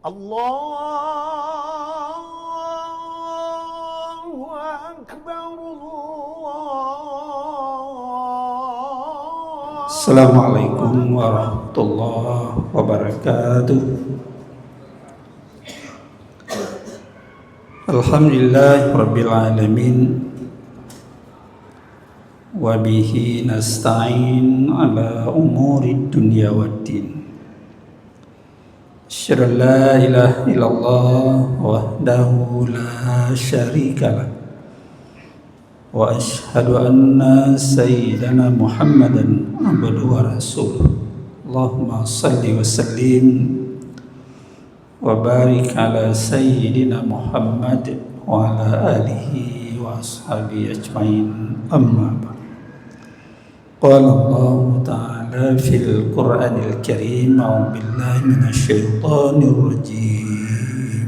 الله أكبر الله. Assalamualaikum warahmatullahi wabarakatuh. Alhamdulillah rabbil alamin. Wa bihi nasta'in ala umuri dunya waddin. Asyhadu an la ilaha illallah wahdahu la syarikalah. Wa asyhadu anna sayyidana Muhammadan abduhu wa rasuluh. Allahumma salli wa sallim wa barik ala sayyidina Muhammad wa ala alihi wa ashabihi ajmain. Amma ba'd. Qala Allah ta'ala fil Qur'anil Karim, a'udzu billahi minasy syaithanir rajim.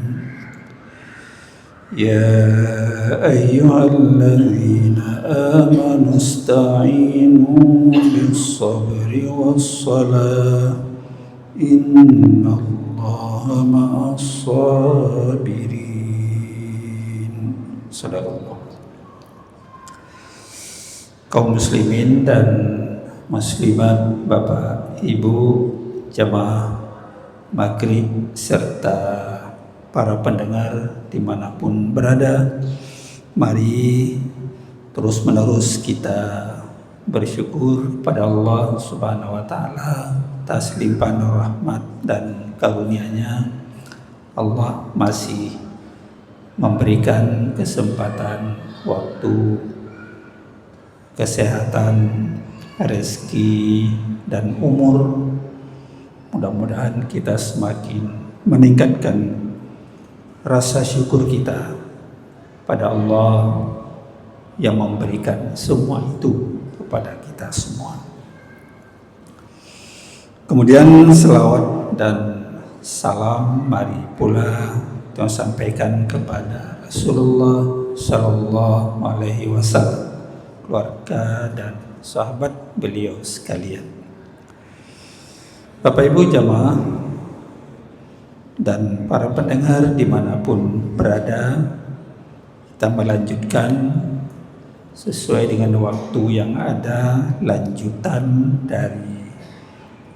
Ya ayyuhalladzina amanu ista'inu bis-sabri was-salah innallaha ma'as-sabirin. Sadaqallah. Kaum muslimin dan muslimat, Bapak, Ibu, jamaah maghrib serta para pendengar dimanapun berada, mari terus menerus kita bersyukur pada Allah Subhanahu wa Ta'ala atas limpahan rahmat dan karunia-Nya. Allah masih memberikan kesempatan, waktu, kesehatan, rezeki, dan umur. Mudah-mudahan kita semakin meningkatkan rasa syukur kita pada Allah yang memberikan semua itu kepada kita semua. Kemudian selawat dan salam mari pula kita sampaikan kepada Rasulullah Sallallahu Alaihi Wasallam, keluarga dan sahabat beliau sekalian. Bapak Ibu jamaah dan para pendengar dimanapun berada, kita melanjutkan sesuai dengan waktu yang ada, lanjutan dari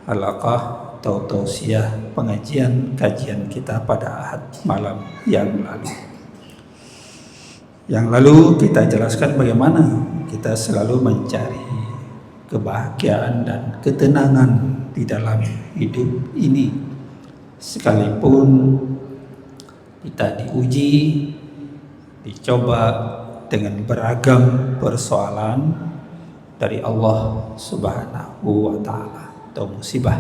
halaqah atau tausiah pengajian kajian kita pada Ahad malam yang lalu. Yang lalu kita jelaskan bagaimana kita selalu mencari kebahagiaan dan ketenangan di dalam hidup ini, sekalipun kita diuji, dicoba dengan beragam persoalan dari Allah Subhanahu wa Ta'ala atau musibah.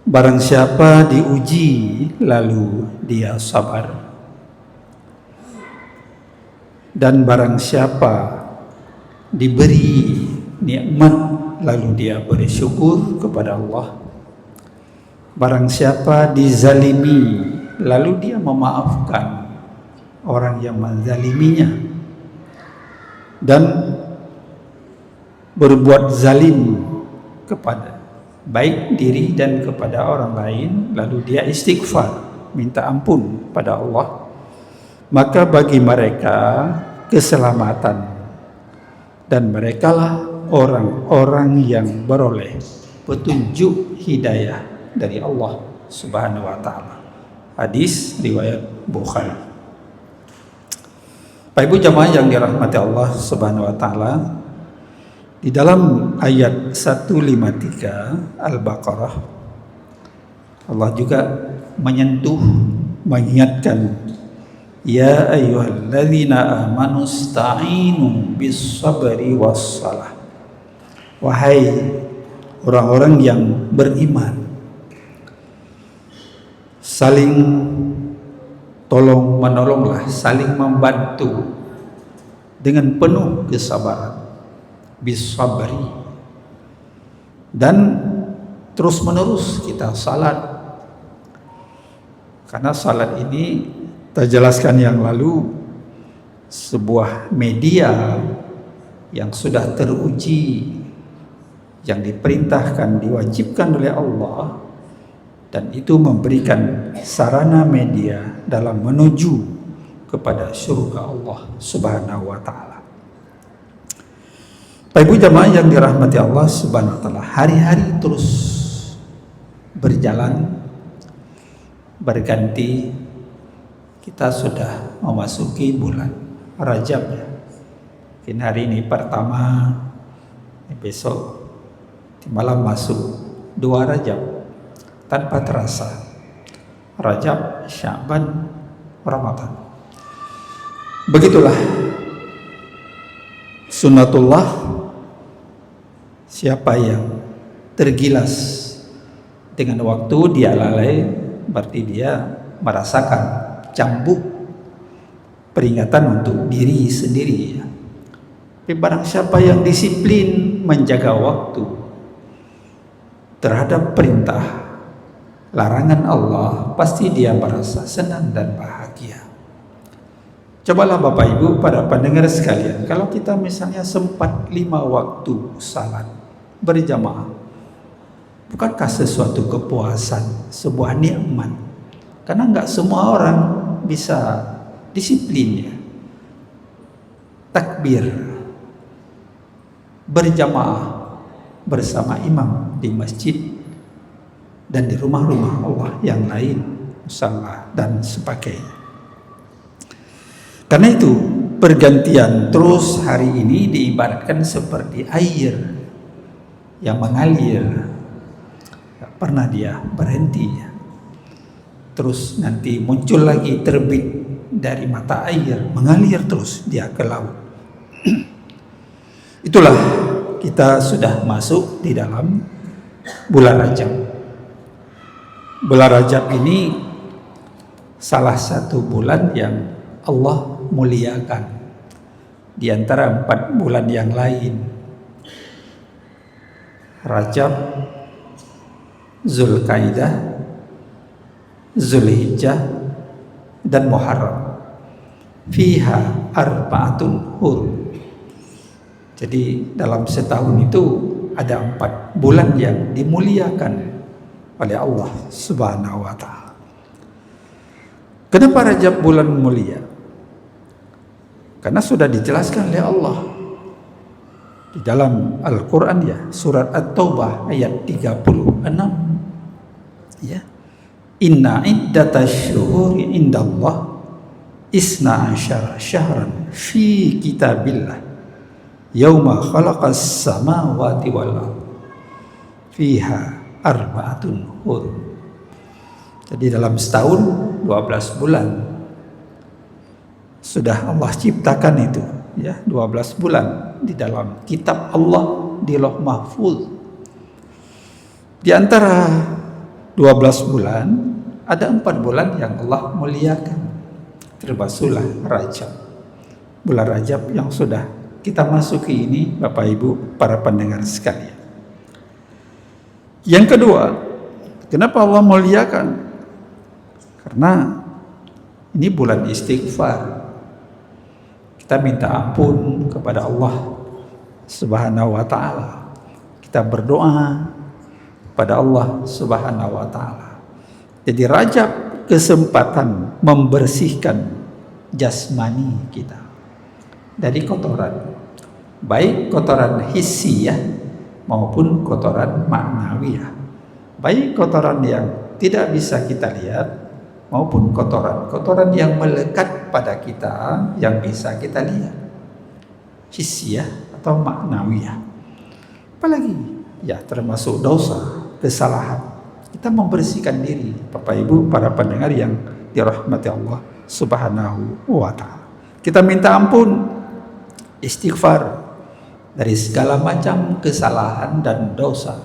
Barang siapa diuji lalu dia sabar, dan barang siapa diberi nikmat lalu dia bersyukur kepada Allah, barang siapa dizalimi lalu dia memaafkan orang yang menzaliminya, dan berbuat zalim kepada baik diri dan kepada orang lain, lalu dia istighfar, minta ampun pada Allah, maka bagi mereka keselamatan, dan merekalah orang-orang yang beroleh petunjuk hidayah dari Allah Subhanahu wa Ta'ala. Hadis riwayat Bukhari. Bapak Ibu jamaah yang dirahmati Allah Subhanahu wa Ta'ala, di dalam ayat 153 Al-Baqarah, Allah juga menyentuh, mengingatkan, ya ayyuhalladzina amanu ista'inu bis-sabri was-salah. Wahai orang-orang yang beriman, saling tolong menolonglah, saling membantu dengan penuh kesabaran, bis-sabri, dan terus menerus kita salat, karena salat ini kita jelaskan yang lalu, sebuah media yang sudah teruji, yang diperintahkan, diwajibkan oleh Allah dan itu memberikan sarana media dalam menuju kepada surga Allah Subhanahu wa taala. Bapak Ibu jamaah yang dirahmati Allah Subhanahu wa taala, hari-hari terus berjalan berganti. Kita sudah memasuki bulan Rajab ya. Mungkin hari ini pertama, besok di malam masuk 2 Rajab. Tanpa terasa Rajab, Sya'ban, Ramadan. Begitulah sunnatullah. Siapa yang tergilas dengan waktu dia lalai, berarti dia merasakan cambuk peringatan untuk diri sendiri. Tapi barang siapa yang disiplin menjaga waktu terhadap perintah larangan Allah, pasti dia merasa senang dan bahagia. Cobalah Bapak Ibu para pendengar sekalian, kalau kita misalnya sempat 5 waktu salat berjamaah, bukankah sesuatu kepuasan, sebuah nikmat? Karena nggak semua orang bisa disiplinnya. Takbir berjamaah bersama imam di masjid dan di rumah-rumah Allah yang lain, musalla dan sebagainya. Karena itu pergantian terus hari ini diibaratkan seperti air yang mengalir, tak pernah dia berhenti. Terus nanti muncul lagi, terbit dari mata air, mengalir terus dia ke laut. Itulah kita sudah masuk di dalam bulan Rajab. Bulan Rajab ini salah satu bulan yang Allah muliakan di antara 4 bulan yang lain. Rajab, Zulkaidah, Zulhijjah, dan Muharram. Fiha arba'atun hurum. Jadi dalam setahun itu ada 4 bulan yang dimuliakan oleh Allah Subhanahu wa taala. Kenapa Rajab bulan mulia? Karena sudah dijelaskan oleh Allah di dalam Al-Quran ya, surat At-Taubah ayat 36 ya. Inna iddatasyuhuri indallah isna asyara syahran fi kitabillah yauma khalaqas samawati wal ardh fiha arba'atun hurum. Jadi dalam setahun 12 bulan sudah Allah ciptakan itu ya, 12 bulan di dalam kitab Allah di Lauh Mahfuz. Di antara 12 bulan ada 4 bulan yang Allah muliakan, termasuklah Rajab. Bulan Rajab yang sudah kita masuki ini Bapak Ibu para pendengar sekalian. Yang kedua, kenapa Allah muliakan? Karena ini bulan istighfar. Kita minta ampun kepada Allah Subhanahu wa taala. Kita berdoa kepada Allah Subhanahu wa taala. Jadi Rajab kesempatan membersihkan jasmani kita dari kotoran, baik kotoran hissiyah maupun kotoran maknawiyah, baik kotoran yang tidak bisa kita lihat maupun kotoran yang melekat pada kita yang bisa kita lihat, hissiyah atau maknawiyah. Apalagi ya termasuk dosa, kesalahan. Kita membersihkan diri, Bapak Ibu para pendengar yang dirahmati Allah Subhanahu wa taala. Kita minta ampun, istighfar dari segala macam kesalahan dan dosa.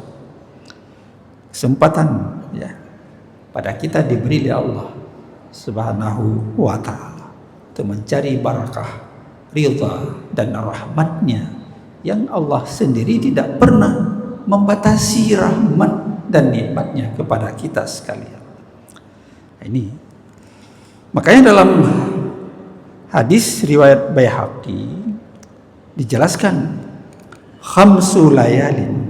Kesempatan ya pada kita diberi oleh Allah Subhanahu wa taala untuk mencari barakah, ridha dan rahmatnya yang Allah sendiri tidak pernah membatasi rahmat dan nikmatnya kepada kita sekalian. Ini makanya dalam hadis riwayat Baihaqi dijelaskan khamsu layalin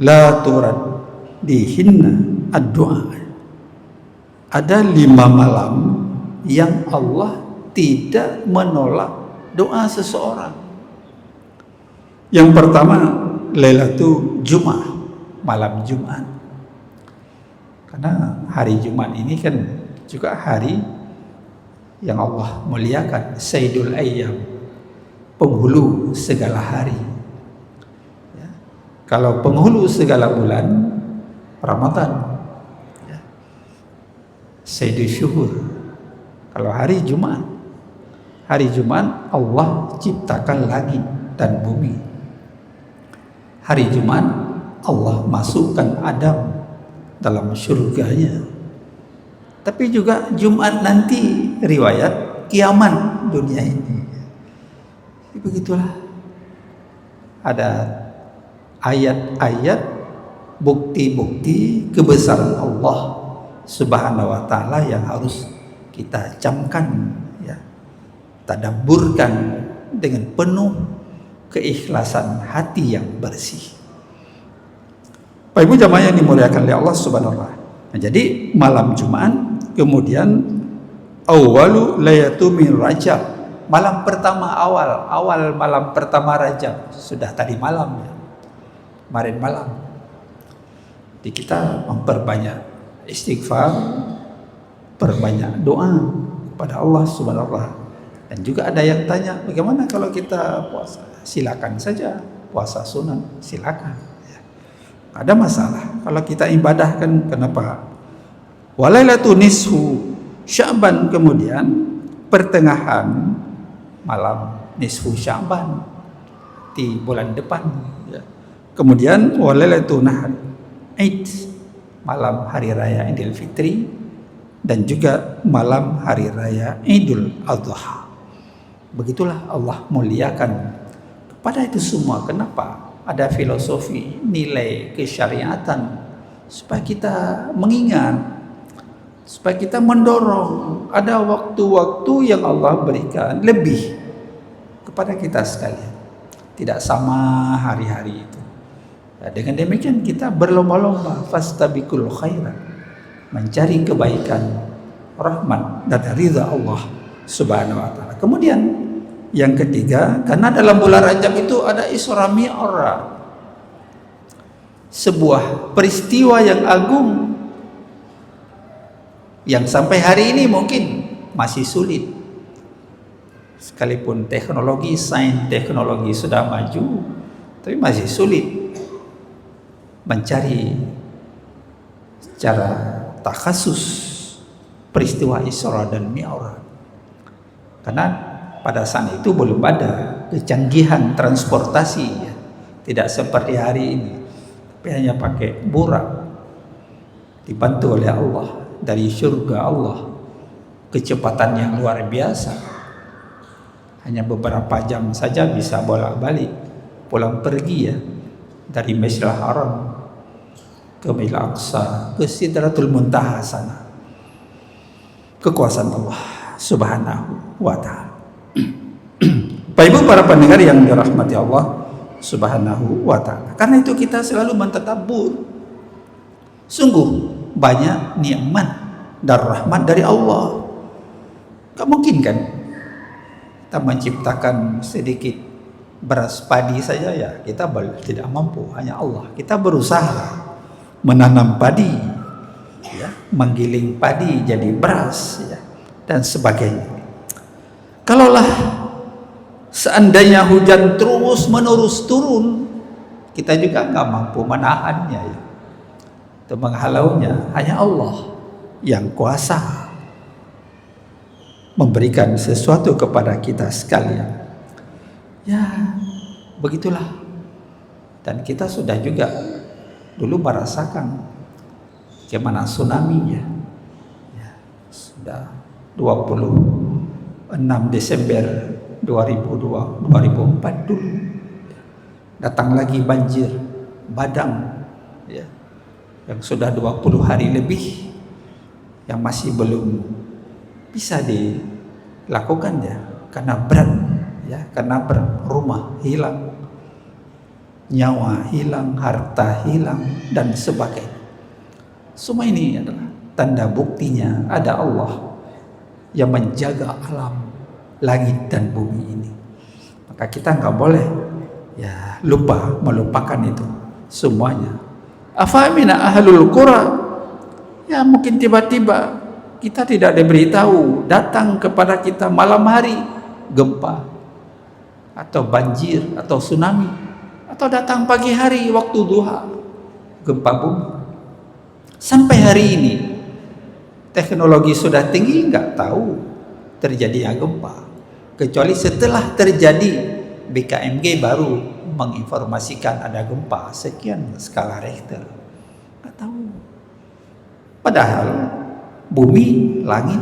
la turad dihinna ad-du'a. Ada 5 malam yang Allah tidak menolak doa seseorang. Yang pertama, Lailatul Jum'ah, malam Jumat. Karena hari Jumat ini kan juga hari yang Allah muliakan, Sayyidul Ayyam, penghulu segala hari. Ya. Kalau penghulu segala bulan, Ramadan. Ya. Sayyidul Syuhur. Kalau hari Jumat, Allah ciptakan langit dan bumi. Hari Jumat Allah masukkan Adam dalam surganya. Tapi juga Jumat nanti riwayat kiamat dunia ini. Begitulah. Ada ayat-ayat bukti-bukti kebesaran Allah Subhanahu wa taala yang harus kita camkan, ya, tadabburkan dengan penuh keikhlasan hati yang bersih. Bapak Ibu jamaah yang dimuliakan oleh Allah Subhanahu wa taala. Nah, jadi malam Jumat, kemudian awwalu layatu min Rajab, malam pertama awal malam pertama Rajab, sudah tadi malam ya. Kemarin malam. Jadi kita memperbanyak istighfar, perbanyak doa kepada Allah Subhanahu wa taala. Dan juga ada yang tanya, bagaimana kalau kita puasa? Silakan saja, puasa sunat silakan. Ya. Ada masalah. Kalau kita ibadah kan kenapa? Walailatul nisfu Sya'ban, kemudian pertengahan malam nisfu Sya'ban di bulan depan. Ya. Kemudian walailatul nahr, Id, malam hari raya Idul Fitri, dan juga malam hari raya Idul Adha. Begitulah Allah muliakan kepada itu semua. Kenapa? Ada filosofi, nilai kesyariatan, supaya kita mengingat, supaya kita mendorong. Ada waktu-waktu yang Allah berikan lebih kepada kita sekalian. Tidak sama hari-hari itu. Nah, dengan demikian kita berlomba-lomba, fastabiqul khairat, mencari kebaikan, rahmat dan ridha Allah Subhanahu wa taala. Kemudian yang ketiga, karena dalam bulan Rajab itu ada Isra Mi'raj, sebuah peristiwa yang agung yang sampai hari ini mungkin masih sulit. Sekalipun teknologi, sains teknologi sudah maju, tapi masih sulit mencari secara takhasus peristiwa Isra dan Mi'raj. Karena pada saat itu belum ada kecanggihan transportasi, ya. Tidak seperti hari ini, tapi hanya pakai burak, dibantu oleh Allah dari surga Allah, kecepatan yang luar biasa. Hanya beberapa jam saja bisa bolak-balik pulang pergi, ya, dari Masjidil Haram ke Masjidil Aqsa ke Sidratul Muntaha sana. Kekuasaan Allah Subhanahu wa taala. Bapak Ibu para pendengar yang dirahmati Allah Subhanahu wa taala. Karena itu kita selalu mentadabbur. Sungguh banyak nikmat dan rahmat dari Allah. Gak mungkin kan kita menciptakan sedikit beras padi saja, ya kita tidak mampu, hanya Allah. Kita berusaha menanam padi, ya, menggiling padi jadi beras, ya, dan sebagainya. Kalaulah seandainya hujan terus menerus turun, kita juga nggak mampu menahannya, ya, atau menghalaunya. Hanya Allah yang kuasa memberikan sesuatu kepada kita sekalian. Ya, begitulah. Dan kita sudah juga dulu merasakan bagaimana tsunami-nya. Ya, sudah 26 Desember 2004 dulu. Datang lagi banjir bandang, ya, yang sudah 20 hari lebih, yang masih belum bisa dilakukan, ya, karena berat, ya, karena berat. Rumah hilang, nyawa hilang, harta hilang, dan sebagainya. Semua ini adalah tanda buktinya ada Allah yang menjaga alam langit dan bumi ini. Maka kita nggak boleh ya melupakan itu semuanya. Afamina ahlul qura, ya mungkin tiba-tiba kita tidak diberitahu datang kepada kita malam hari gempa atau banjir atau tsunami, atau datang pagi hari waktu duha gempa bumi. Sampai hari ini teknologi sudah tinggi, nggak tahu terjadinya gempa, kecuali setelah terjadi BKMG baru menginformasikan ada gempa sekian skala Richter. Nggak tahu. Padahal bumi, langit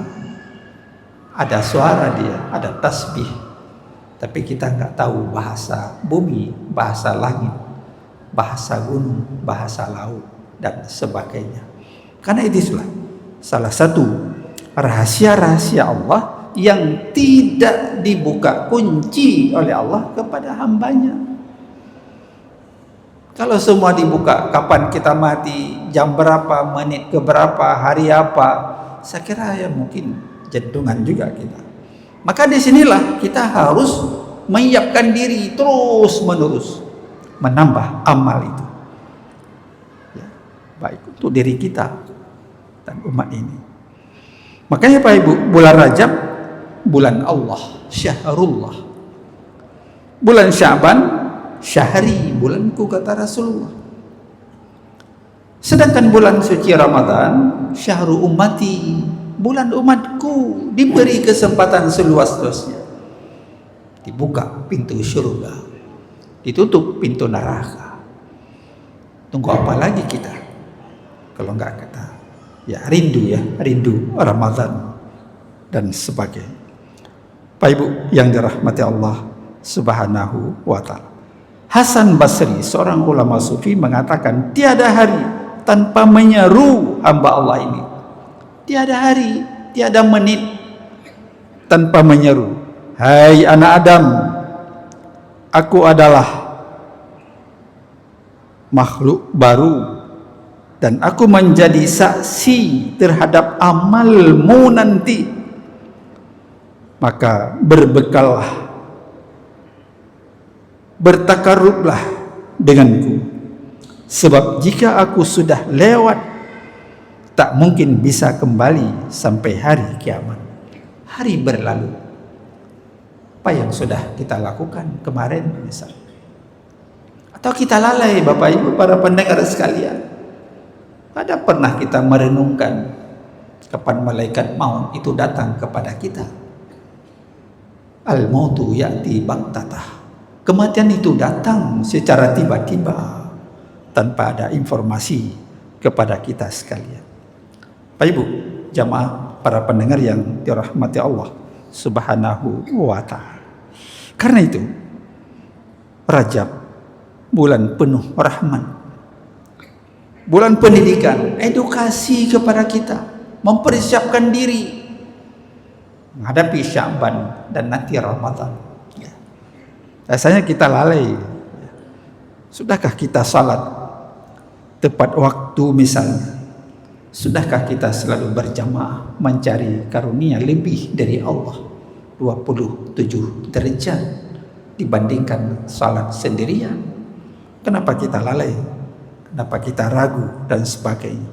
ada suara dia, ada tasbih, tapi kita nggak tahu bahasa bumi, bahasa langit, bahasa gunung, bahasa laut dan sebagainya. Karena itulah salah satu rahasia-rahasia Allah yang tidak dibuka kunci oleh Allah kepada hambanya. Kalau semua dibuka, kapan kita mati, jam berapa, menit ke berapa, hari apa, saya kira ya mungkin jantungan juga kita. Maka disinilah kita harus menyiapkan diri terus menerus menambah amal itu, ya, baik untuk diri kita dan umat ini. Makanya Pak Ibu, bulan Rajab bulan Allah, syahrullah. Bulan Syaban syahri, bulanku, kata Rasulullah. Sedangkan bulan suci Ramadan syahrul ummati, bulan umatku, diberi kesempatan seluas-luasnya. Dibuka pintu surga, ditutup pintu neraka. Tunggu apa lagi kita kalau enggak kita ya rindu Ramadan dan sebagainya. Pak Ibu yang dirahmati Allah Subhanahu wa ta'ala, Hasan Basri, seorang ulama sufi, mengatakan tiada hari tanpa menyeru hamba Allah ini. Tiada hari, tiada menit tanpa menyeru, hai anak Adam, aku adalah makhluk baru dan aku menjadi saksi terhadap amalmu nanti. Maka berbekallah, bertakarublah denganku, sebab jika aku sudah lewat, tak mungkin bisa kembali sampai hari kiamat. Hari berlalu, apa yang sudah kita lakukan kemarin misalnya, atau kita lalai, Bapak Ibu para pendengar sekalian, ada pernah kita merenungkan kapan malaikat maut itu datang kepada kita? Al-mautu ya'ti baghtah. Kematian itu datang secara tiba-tiba tanpa ada informasi kepada kita sekalian. Pak Ibu, jamaah para pendengar yang dirahmati Allah Subhanahu wa ta'ala. Karena itu Rajab bulan penuh rahmat, bulan pendidikan, edukasi kepada kita, mempersiapkan diri menghadapi Syaban dan nanti Ramadan. Ya. Rasanya kita lalai. Sudahkah kita salat tepat waktu misalnya? Sudahkah kita selalu berjamaah mencari karunia lebih dari Allah 27 derajat dibandingkan salat sendirian? Kenapa kita lalai? Kenapa kita ragu dan sebagainya?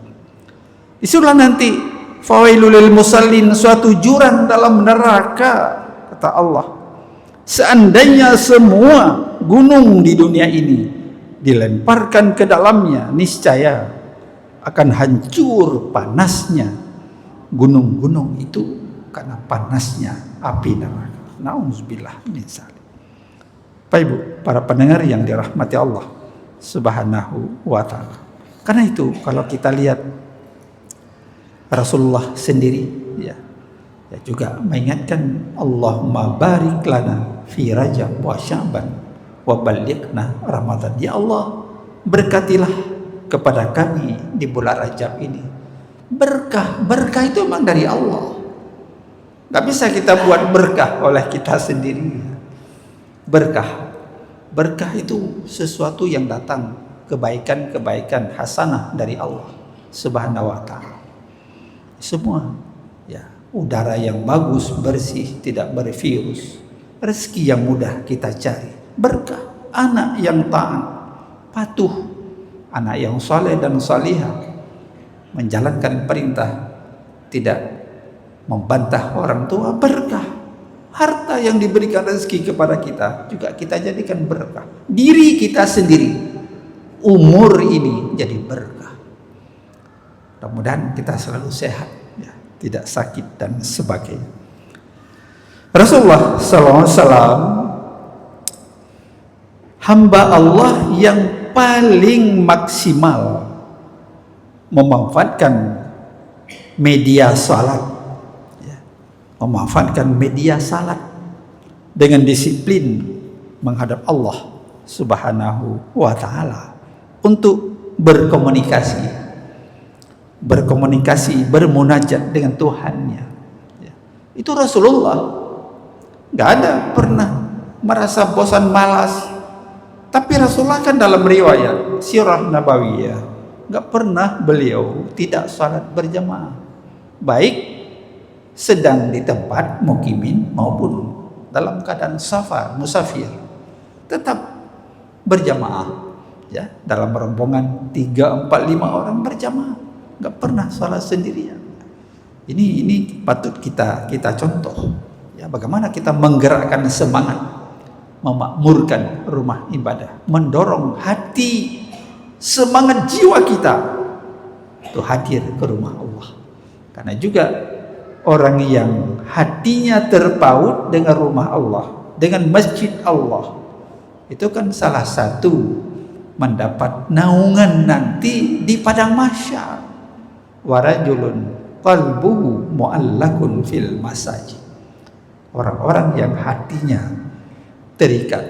Itulah nanti fawailul lil musallin, suatu jurang dalam neraka, kata Allah. Seandainya semua gunung di dunia ini dilemparkan ke dalamnya, niscaya akan hancur panasnya gunung-gunung itu karena panasnya api neraka. Nauzubillah min dzalik. Pak Ibu, para pendengar yang dirahmati Allah Subhanahu wa ta'ala. Karena itu kalau kita lihat Rasulullah sendiri ya juga mengingatkan, Allahumma barik lana fi Rajab wa Sya'ban wa ballighna Ramadan. Ya Allah, berkatilah kepada kami di bulan Rajab ini. Berkah itu memang dari Allah. Gak bisa kita buat berkah oleh kita sendiri. Berkah itu sesuatu yang datang, kebaikan hasanah dari Allah. Subhanahu wa ta'ala. Semua ya, udara yang bagus, bersih, tidak bervirus, rezeki yang mudah kita cari, berkah, anak yang taat, patuh, anak yang saleh dan salihah, menjalankan perintah, tidak membantah orang tua, berkah. Harta yang diberikan rezeki kepada kita juga kita jadikan berkah. Diri kita sendiri, umur ini jadi berkah. Mudah-mudahan kita selalu sehat, ya, tidak sakit dan sebagainya. Rasulullah SAW hamba Allah yang paling maksimal memanfaatkan media salat, ya, memanfaatkan media salat dengan disiplin menghadap Allah Subhanahu wa ta'ala untuk berkomunikasi, bermunajat dengan Tuhannya, ya. Itu Rasulullah nggak ada pernah merasa bosan, malas. Tapi Rasulullah kan dalam riwayat sirah nabawiyah nggak pernah beliau tidak salat berjamaah, baik sedang di tempat mukimin maupun dalam keadaan safar, musafir, tetap berjamaah, ya, dalam rombongan 3, 4, 5 orang berjamaah, nggak pernah salat sendirian. Ini patut kita contoh, ya, bagaimana kita menggerakkan semangat, memakmurkan rumah ibadah, mendorong hati, semangat jiwa kita itu hadir ke rumah Allah. Karena juga orang yang hatinya terpaut dengan rumah Allah, dengan masjid Allah, itu kan salah satu mendapat naungan nanti di padang mahsyar. Warajulun qalbuhu mu'allakun fil masajid. Orang-orang yang hatinya terikat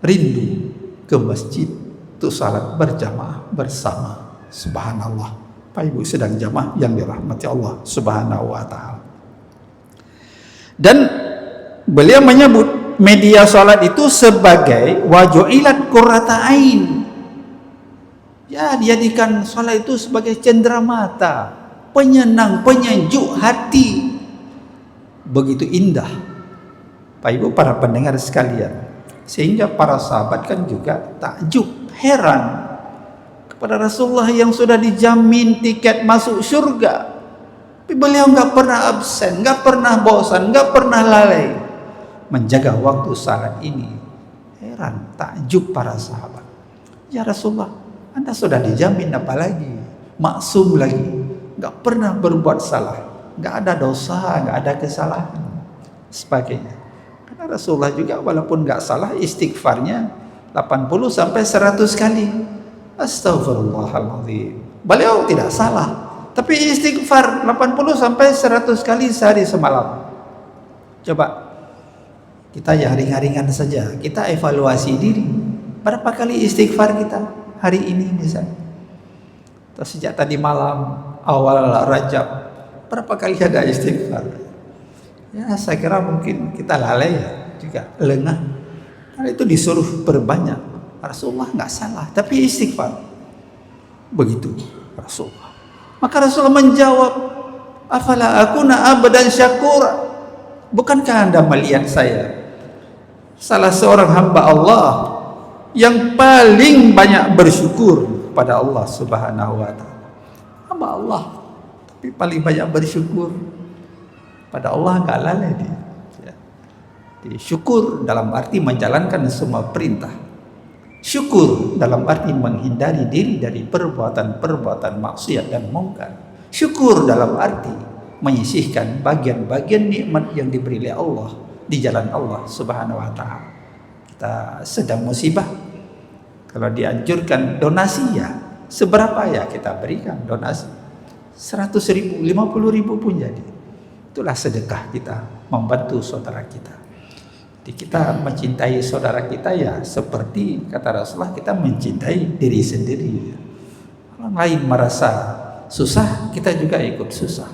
rindu ke masjid, itu salat berjamaah bersama. Subhanallah, Pak Ibu sedang jamaah yang dirahmati Allah Subhanahu wa ta'ala. Dan beliau menyebut media salat itu sebagai waju'ilat qurrata ain. Ya, dijadikan salat itu sebagai cenderamata, penyenang, penyejuk hati. Begitu indah, Pak Ibu para pendengar sekalian, sehingga para sahabat kan juga takjub, heran kepada Rasulullah yang sudah dijamin tiket masuk surga, tapi beliau nggak pernah absen, nggak pernah bosan, nggak pernah lalai menjaga waktu salat ini. Heran, takjub para sahabat. Ya Rasulullah, Anda sudah dijamin, apalagi maksum lagi, nggak pernah berbuat salah, nggak ada dosa, nggak ada kesalahan, sebagainya. Karena Rasulullah juga walaupun nggak salah, istighfarnya 80 sampai 100 kali. Astagfirullahaladzim. Beliau tidak salah, tapi istighfar 80 sampai 100 kali sehari semalam. Coba kita yang ringan-ringan saja, kita evaluasi diri. Berapa kali istighfar kita hari ini misalnya? Atau sejak tadi malam, awal Rajab, berapa kali ada istighfar? Ya, saya kira mungkin kita lalai, ya, juga lengah. Karena itu disuruh berbanyak. Rasulullah nggak salah, tapi istighfar. Begitu Rasulullah. Maka Rasulullah menjawab, afala akuna abdan syakura. Bukankah Anda melihat saya salah seorang hamba Allah yang paling banyak bersyukur kepada Allah Subhanahu wa ta'ala. Hamba Allah, tapi paling banyak bersyukur pada Allah, nggak lalai dia. Syukur dalam arti menjalankan semua perintah. Syukur dalam arti menghindari diri dari perbuatan-perbuatan maksiat dan mungkar. Syukur dalam arti menyisihkan bagian-bagian nikmat yang diberi oleh Allah di jalan Allah Subhanahu wa ta'ala. Kita sedang musibah, kalau dianjurkan donasi, ya seberapa ya kita berikan donasi. 100.000, 50.000 pun jadi. Itulah sedekah kita, membantu saudara kita. Jadi kita mencintai saudara kita, ya seperti kata Rasulullah, kita mencintai diri sendiri. Orang lain merasa susah, kita juga ikut susah.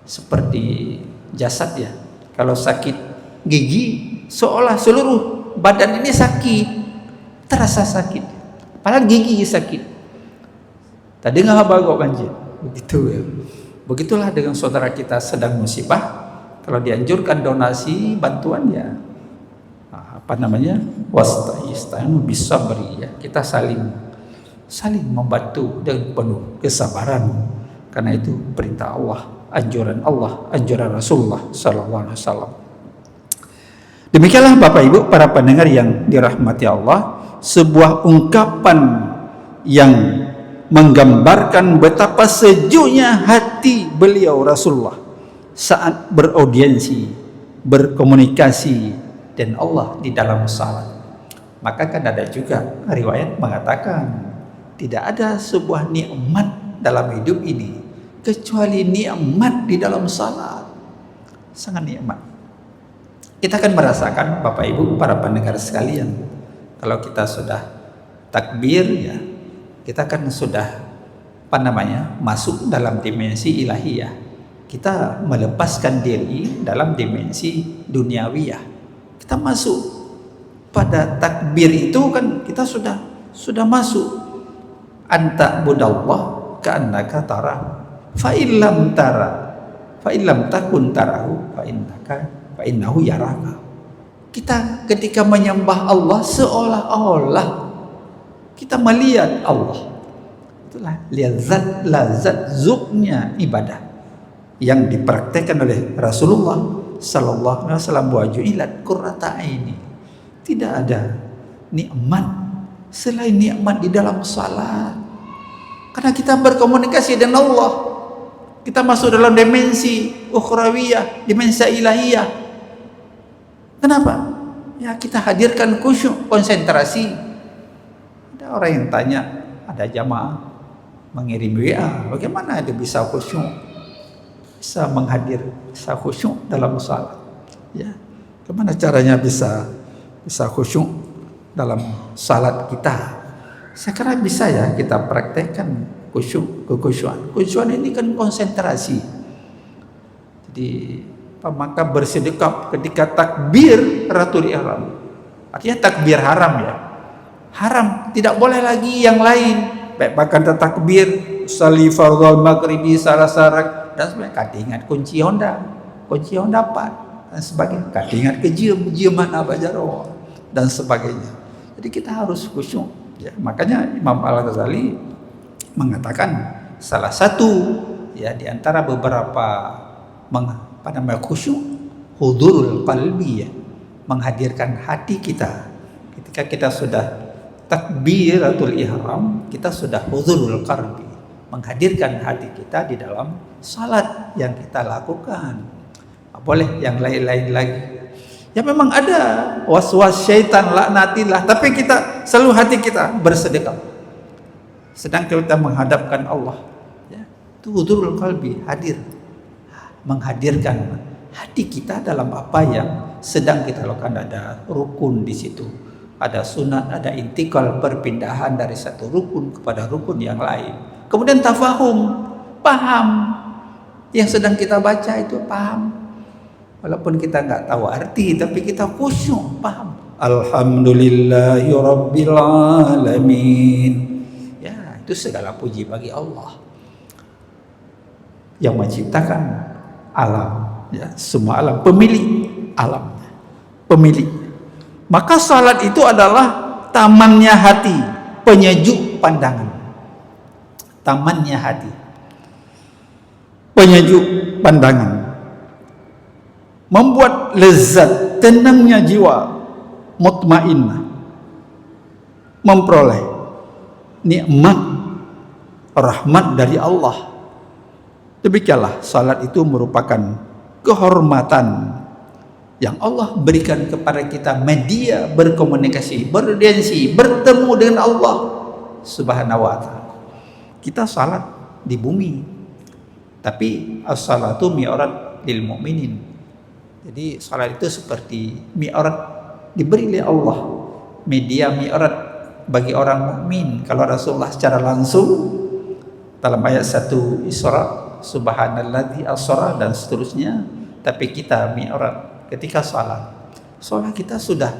Seperti jasad, ya, kalau sakit gigi, seolah seluruh badan ini sakit, terasa sakit, padahal gigi sakit. Tadi nggak bagok banjir. Begitu ya. Begitulah dengan saudara kita sedang musibah. Kalau dianjurkan donasi bantuan ya wasta'inu bisabri, ya kita saling membantu dengan penuh kesabaran, karena itu perintah Allah, anjuran Rasulullah sallallahu alaihi wasallam. Demikianlah Bapak Ibu para pendengar yang dirahmati Allah, sebuah ungkapan yang menggambarkan betapa sejuknya hati beliau Rasulullah saat beraudiensi, berkomunikasi dan Allah di dalam salat. Maka kan ada juga riwayat mengatakan tidak ada sebuah nikmat dalam hidup ini kecuali nikmat di dalam salat. Sangat nikmat. Kita akan merasakan Bapak Ibu para pendengar sekalian, kalau kita sudah takbir ya, kita kan sudah masuk dalam dimensi ilahiyah. Kita melepaskan diri dalam dimensi duniawiyah. Kita masuk pada takbir itu kan kita sudah masuk. Anta budallah ka'annaka tara fa illam takun tarahu fa innahu yaraka. Kita ketika menyembah Allah seolah-olah kita melihat Allah. Itulah lazat zuknya ibadah yang dipraktekkan oleh Rasulullah sallallahu alaihi wasallam, wa ju'ilat qurrata aini. Tidak ada nikmat selain nikmat di dalam salat. Karena kita berkomunikasi dengan Allah. Kita masuk dalam dimensi ukhrawiyah, dimensi ilahiyah. Kenapa? Ya kita hadirkan khusyuk, konsentrasi. Ada orang yang tanya, ada jamaah mengirim WA, bagaimana itu bisa khusyuk? Bisa bisa khusyuk dalam salat. Ya, bagaimana caranya bisa khusyuk dalam salat kita? Saya kira bisa ya kita praktekkan kekhusyuan. Kekhusyuan ini kan konsentrasi. Jadi maka bersedekap ketika takbir ratul ihram. Artinya takbir haram ya. Haram, tidak boleh lagi yang lain. Baik bahkan takbir sali fardhu maghribi sarak dan sebagainya. Kadingat kunci Honda pat dan sebagainya. Kadingat kejiam apa jaro dan sebagainya. Jadi kita harus khusyuk. Ya, makanya Imam Al-Ghazali mengatakan salah satu ya di antara beberapa khusyuk hudurul qalbi, ya, menghadirkan hati kita. Ketika kita sudah takbiratul ihram, kita sudah hudurul qalbi, menghadirkan hati kita di dalam salat yang kita lakukan. Boleh yang lain-lain lagi. Ya memang ada was-was syaitan laknatillah, tapi kita selalu hati kita bersedekah. Sedang kita menghadapkan Allah, ya, itu hudurul qalbi, hadir, menghadirkan hati kita dalam apa yang sedang kita lakukan. Ada rukun di situ, ada sunat, ada intikal, perpindahan dari satu rukun kepada rukun yang lain. Kemudian tafahum, paham yang sedang kita baca itu, paham. Walaupun kita nggak tahu arti, tapi kita khusyuk, paham. Alhamdulillahi rabbil alamin. Ya, itu segala puji bagi Allah yang menciptakan alam, ya, semua alam, pemilik alam, pemilik. Maka salat itu adalah tamannya hati, penyejuk pandangan. Tamannya hati, penyejuk pandangan, membuat lezat, tenangnya jiwa, mutmainnah, memperoleh nikmat rahmat dari Allah. Demikianlah salat itu merupakan kehormatan yang Allah berikan kepada kita, media berkomunikasi, beraudiensi, bertemu dengan Allah Subhanahu wa ta'ala. Kita salat di bumi, tapi as-salatu mi'raj lil mu'minin. Jadi salat itu seperti mi'raj, diberi oleh Allah, media mi'raj bagi orang mukmin. Kalau Rasulullah secara langsung dalam ayat 1 Isra, subhanalladzi asra dan seterusnya, tapi kita mi'raj ketika salat kita sudah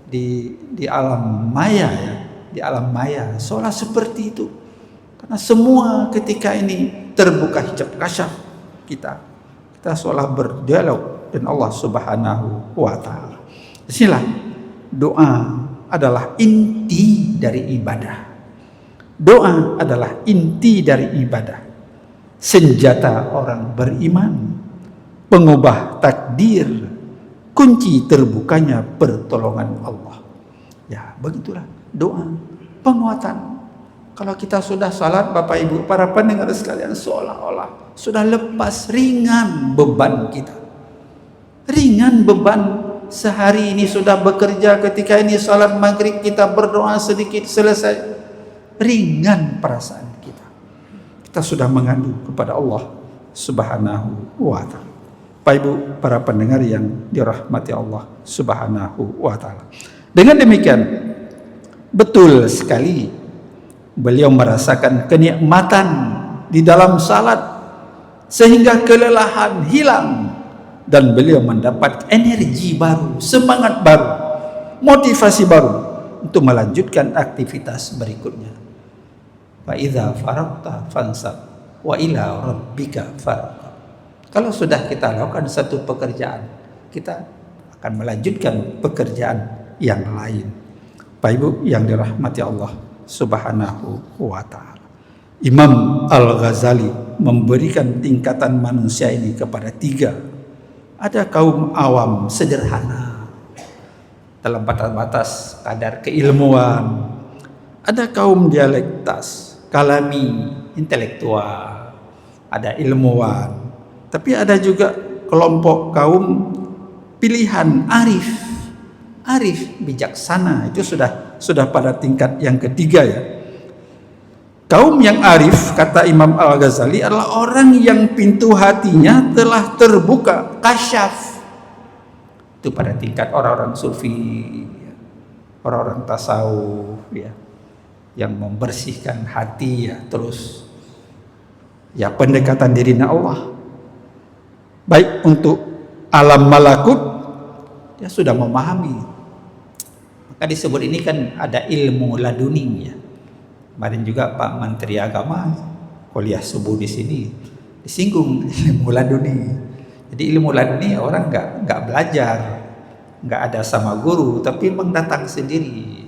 di alam maya, ya, di alam maya. Salat seperti itu Karena semua ketika ini terbuka hijab kasyaf kita seolah berdialog dengan Allah Subhanahu wa taala. Disinilah doa adalah inti dari ibadah. Doa adalah inti dari ibadah. Senjata orang beriman, pengubah takdir, kunci terbukanya pertolongan Allah. Ya, begitulah doa, penguatan. Kalau kita sudah salat, Bapak Ibu, para pendengar sekalian, seolah-olah sudah lepas, ringan beban kita. Ringan beban sehari ini sudah bekerja, ketika ini salat maghrib kita berdoa sedikit selesai. Ringan perasaan kita. Kita sudah mengadu kepada Allah Subhanahu wa taala. Bapak Ibu, para pendengar yang dirahmati Allah Subhanahu wa taala. Dengan demikian, betul sekali beliau merasakan kenikmatan di dalam salat sehingga kelelahan hilang dan beliau mendapat energi baru, semangat baru, motivasi baru untuk melanjutkan aktivitas berikutnya. Fa idza faragta fansab wa ila rabbika farghab. Kalau sudah kita lakukan satu pekerjaan, kita akan melanjutkan pekerjaan yang lain. Bapak Ibu yang dirahmati Allah Subhanahu wa ta'ala. Imam Al-Ghazali memberikan tingkatan manusia ini kepada 3. Ada kaum awam sederhana dalam batas-batas kadar keilmuan. Ada kaum dialektas, kalami, intelektual. Ada ilmuwan. Tapi ada juga kelompok kaum pilihan, arif, bijaksana. Itu sudah pada tingkat yang ketiga ya. Kaum yang arif, kata Imam Al-Ghazali, adalah orang yang pintu hatinya telah terbuka, kasyaf. Itu pada tingkat orang-orang sufi, orang-orang tasawuf ya, yang membersihkan hati ya, terus ya pendekatan dirinya Allah. Baik untuk alam malakut, dia sudah memahami. Maka disebut ini kan ada ilmu laduni ya. Kemarin juga Pak Menteri Agama kuliah subuh di sini disinggung ilmu laduni. Jadi ilmu laduni orang nggak belajar, nggak ada sama guru, tapi mendatang sendiri.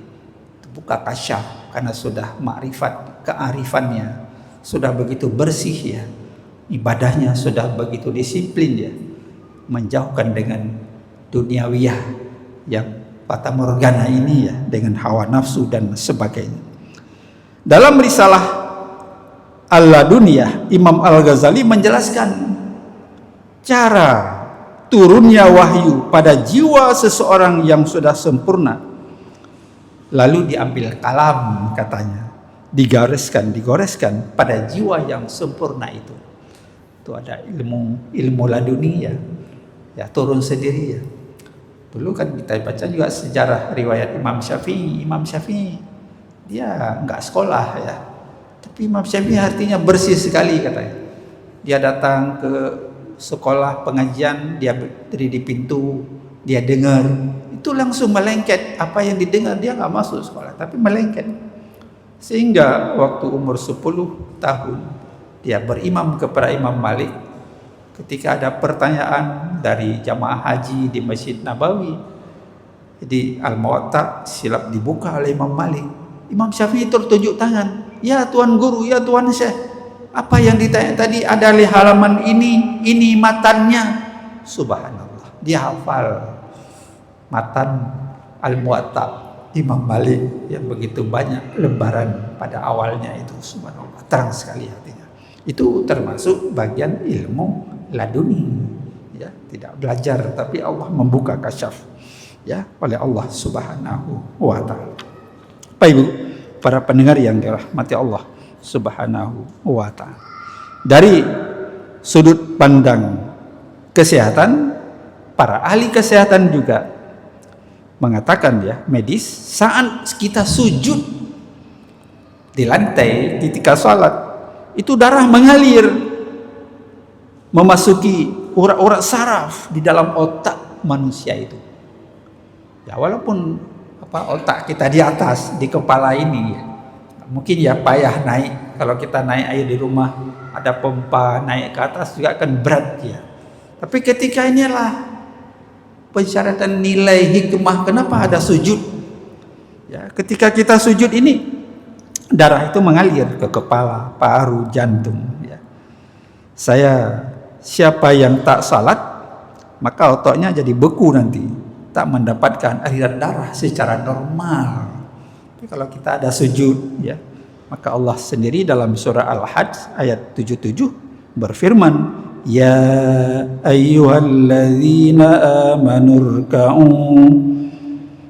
Buka kasyaf karena sudah makrifat, kearifannya sudah begitu bersih ya. Ibadahnya sudah begitu disiplin ya. Menjauhkan dengan duniawiyah yang fata morgana ini ya, dengan hawa nafsu dan sebagainya. Dalam risalah Al-Laduniyah, Imam Al-Ghazali menjelaskan cara turunnya wahyu pada jiwa seseorang yang sudah sempurna. Lalu diambil kalam, katanya, digoreskan pada jiwa yang sempurna itu. Itu ada ilmu laduni ya, turun sendiri ya. Dulu kan kita baca juga sejarah riwayat Imam Syafi'i dia nggak sekolah ya, tapi Imam Syafi'i artinya bersih sekali katanya. Dia datang ke sekolah pengajian, dia berdiri di pintu, dia dengar, itu langsung melengket. Apa yang didengar dia nggak masuk sekolah, tapi melengket. Sehingga waktu umur 10 tahun dia berimam kepada Imam Malik. Ketika ada pertanyaan dari jamaah haji di Masjid Nabawi, jadi Al-Muwatta silap dibuka oleh Imam Malik. Imam Syafi'i tertunjuk tangan, ya Tuan Guru, ya Tuan Syekh, apa yang ditanya tadi ada di halaman ini matannya. Subhanallah, dia hafal matan Al-Muwatta Imam Malik yang begitu banyak lembaran pada awalnya itu. Subhanallah, terang sekali hatinya. Itu termasuk bagian ilmu laduni ya, tidak belajar tapi Allah membuka kasyaf ya oleh Allah Subhanahu wa taala. Bapak Ibu, para pendengar yang dirahmati Allah Subhanahu wa taala. Dari sudut pandang kesehatan, para ahli kesehatan juga mengatakan ya, medis, saat kita sujud di lantai ketika salat, itu darah mengalir memasuki urat-urat saraf di dalam otak manusia itu. Ya walaupun otak kita di atas, di kepala ini ya, mungkin ya payah naik Kalau kita naik air di rumah, ada pompa naik ke atas juga kan berat dia. Tapi ketika inilah persyaratan nilai hikmah kenapa ada sujud. Ya, ketika kita sujud ini darah itu mengalir ke kepala, paru, jantung. Ya. Siapa yang tak salat maka otaknya jadi beku nanti, tak mendapatkan aliran darah secara normal. Tapi kalau kita ada sujud, ya, maka Allah sendiri dalam surah Al-Hajj ayat 77 berfirman, ya ayyuhalladzina amanu rka'u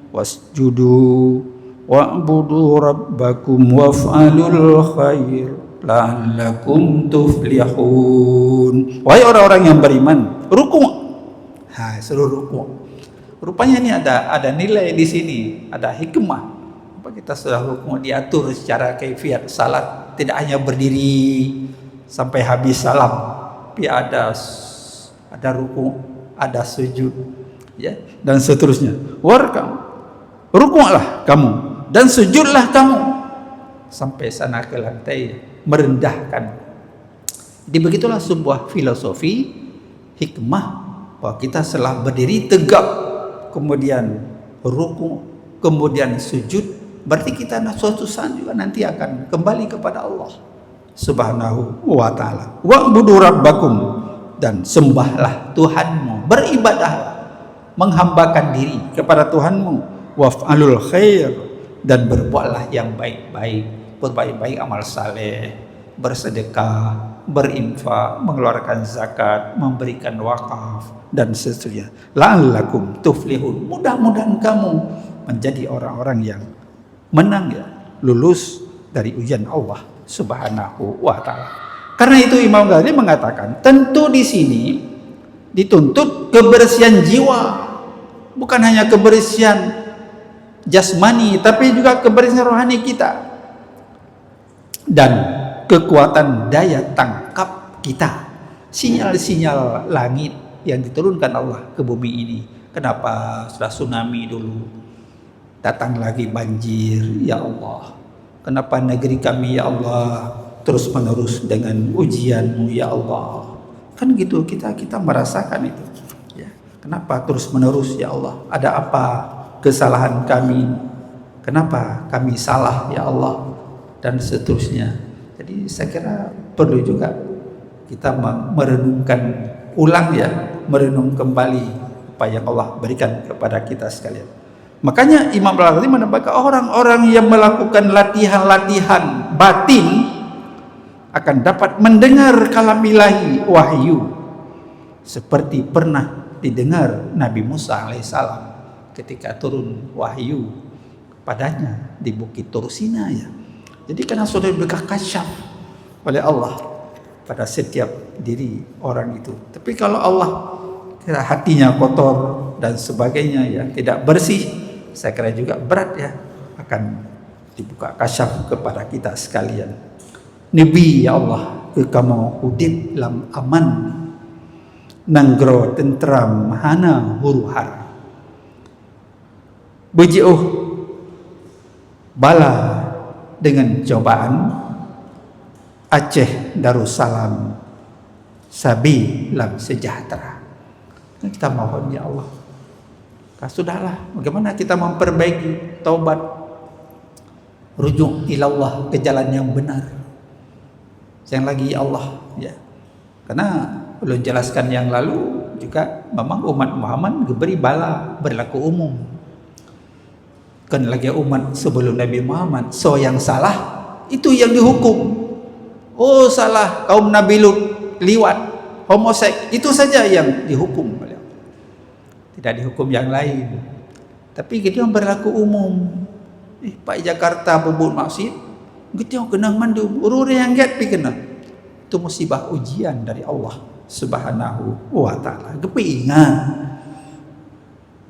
wasjudu wa'budu rabbakum waf'alul khair la'allakum tuflihun. Wahai orang-orang yang beriman, ruku'. Suruh ruku'. Rupanya ini ada nilai di sini, ada hikmah. Apa kita sudah ruku' diatur secara kaifiat salat, tidak hanya berdiri sampai habis salam, tapi ada ruku', ada sujud, ya, dan seterusnya. Warkam, ruku'lah kamu dan sujudlah kamu sampai sana ke lantai, merendahkan. Jadi begitulah sebuah filosofi hikmah bahwa kita setelah berdiri tegak, kemudian ruku', kemudian sujud, berarti kita suatu saat juga nanti akan kembali kepada Allah Subhanahu wa ta'ala. Wa'budu rabbakum, dan sembahlah Tuhanmu, beribadahlah, menghambakan diri kepada Tuhanmu. Waf'alul khair, dan berbuatlah yang baik-baik, berbaik-baik amal saleh, bersedekah, berinfak, mengeluarkan zakat, memberikan wakaf, dan seterusnya. La'allakum tuflihun, mudah-mudahan kamu menjadi orang-orang yang menang, ya, lulus dari ujian Allah Subhanahu wa ta'ala. Karena itu Imam Ghazali mengatakan, tentu di sini dituntut kebersihan jiwa, bukan hanya kebersihan jasmani, tapi juga kebersihan rohani kita dan kekuatan daya tangkap kita. Sinyal-sinyal langit yang diturunkan Allah ke bumi ini. Kenapa sudah tsunami dulu, datang lagi banjir, ya Allah. Kenapa negeri kami, ya Allah, terus menerus dengan ujian-Mu, ya Allah. Kan gitu, kita merasakan itu, ya. Kenapa terus menerus, ya Allah? Ada apa kesalahan kami? Kenapa kami salah, ya Allah? Dan seterusnya. Jadi saya kira perlu juga kita merenungkan ulang, ya, merenung kembali apa yang Allah berikan kepada kita sekalian. Makanya Imam Al-Ghazali menambahkan, orang-orang yang melakukan latihan-latihan batin akan dapat mendengar kalam ilahi, wahyu, seperti pernah didengar Nabi Musa alaihissalam ketika turun wahyu padanya di Bukit Tur Sina, ya. Jadi karena sudah diberikan kasyaf oleh Allah pada setiap diri orang itu. Tapi kalau Allah kira hatinya kotor dan sebagainya, ya, tidak bersih, saya kira juga berat, ya, akan dibuka kasyaf kepada kita sekalian. Nabi, ya Allah, kamu udip lam aman, nanggro tentram hana huru-hara. Beji'uh bala dengan cobaan, Aceh Darussalam sabi lam sejahtera. Kita mohon, ya Allah, sudahlah, bagaimana kita memperbaiki, taubat, rujuk ilallah, ke jalan yang benar. Yang lagi, ya Allah, ya. Karena belum jelaskan yang lalu juga memang umat Muhammad diberi bala berlaku umum. Kan lagi umat sebelum Nabi Muhammad, so yang salah itu yang dihukum. Oh, salah kaum Nabi Lut, liwat, homoseks, itu saja yang dihukum. Tidak dihukum yang lain. Tapi kita yang berlaku umum. Pak Jakarta bubut maksud, kita yang kena mandum, urure yang get pi kena. Itu musibah ujian dari Allah Subhanahu wa ta'ala. Gepi ingat.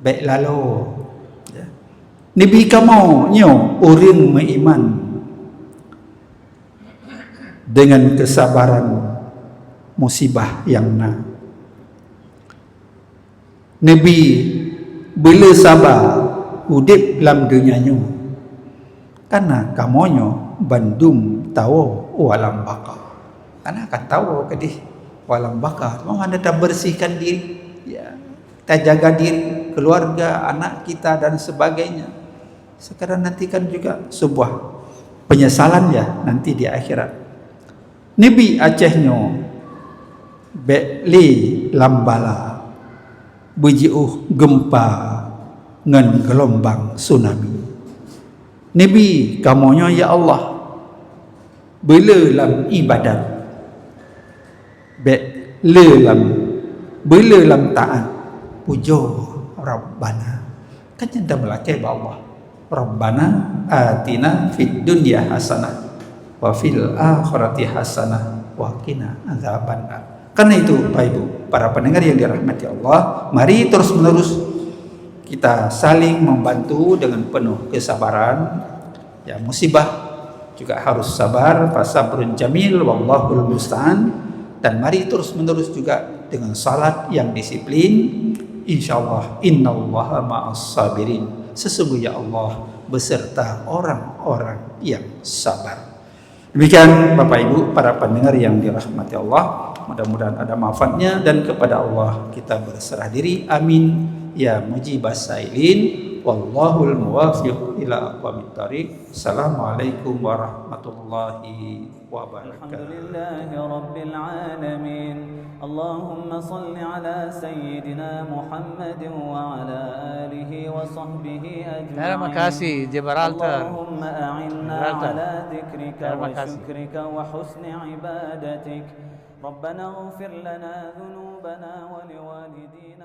Baik lalu, ya. Nabi kamu nyo urin meiman dengan kesabaran musibah yang Nabi bila sabar udip dalam dunianya, karena kamonyo bandum tawo walam baka. Karena akan tahu kedih walam baka. Mau anda tak bersihkan diri, ya, kita jaga diri, keluarga, anak kita dan sebagainya. Sekarang nanti kan juga sebuah penyesalan ya nanti di akhirat. Nabi Acehnya Beli lambala bujiuh gempa ngan gelombang tsunami. Nabi kamunya ya Allah bela ibadat bela taat pujo Rabbana. Kan nyanda melakai Allah Rabbana atina fid dunya hasanah wa fil akhirati hasanah wa qina adzabannar. Karena itu Bapak Ibu, para pendengar yang dirahmati Allah, mari terus menerus kita saling membantu dengan penuh kesabaran. Ya, musibah juga harus sabar, fasabrun jamil wallahul musta'an. Dan mari terus menerus juga dengan salat yang disiplin. Insyaallah innallaha ma'as sabirin. Sesungguhnya Allah beserta orang-orang yang sabar. Demikian Bapak Ibu, para pendengar yang dirahmati Allah. Mudah-mudahan ada manfaatnya dan kepada Allah kita berserah diri. Amin ya mujibas sailin. Wallahul muwaffiq ila aqwamit thariq. Assalamualaikum warahmatullahi wabarakatuh. Alhamdulillahi rabbil alamin. Allahumma salli ala sayyidina Muhammad wa ala alihi wa sahbihi ajma'in. Terima kasih Gibraltar. Allahumma a'inna ala dhikrika wa syukrika wa husni ibadatik. ربنا اغفر لنا ذنوبنا ولوالدينا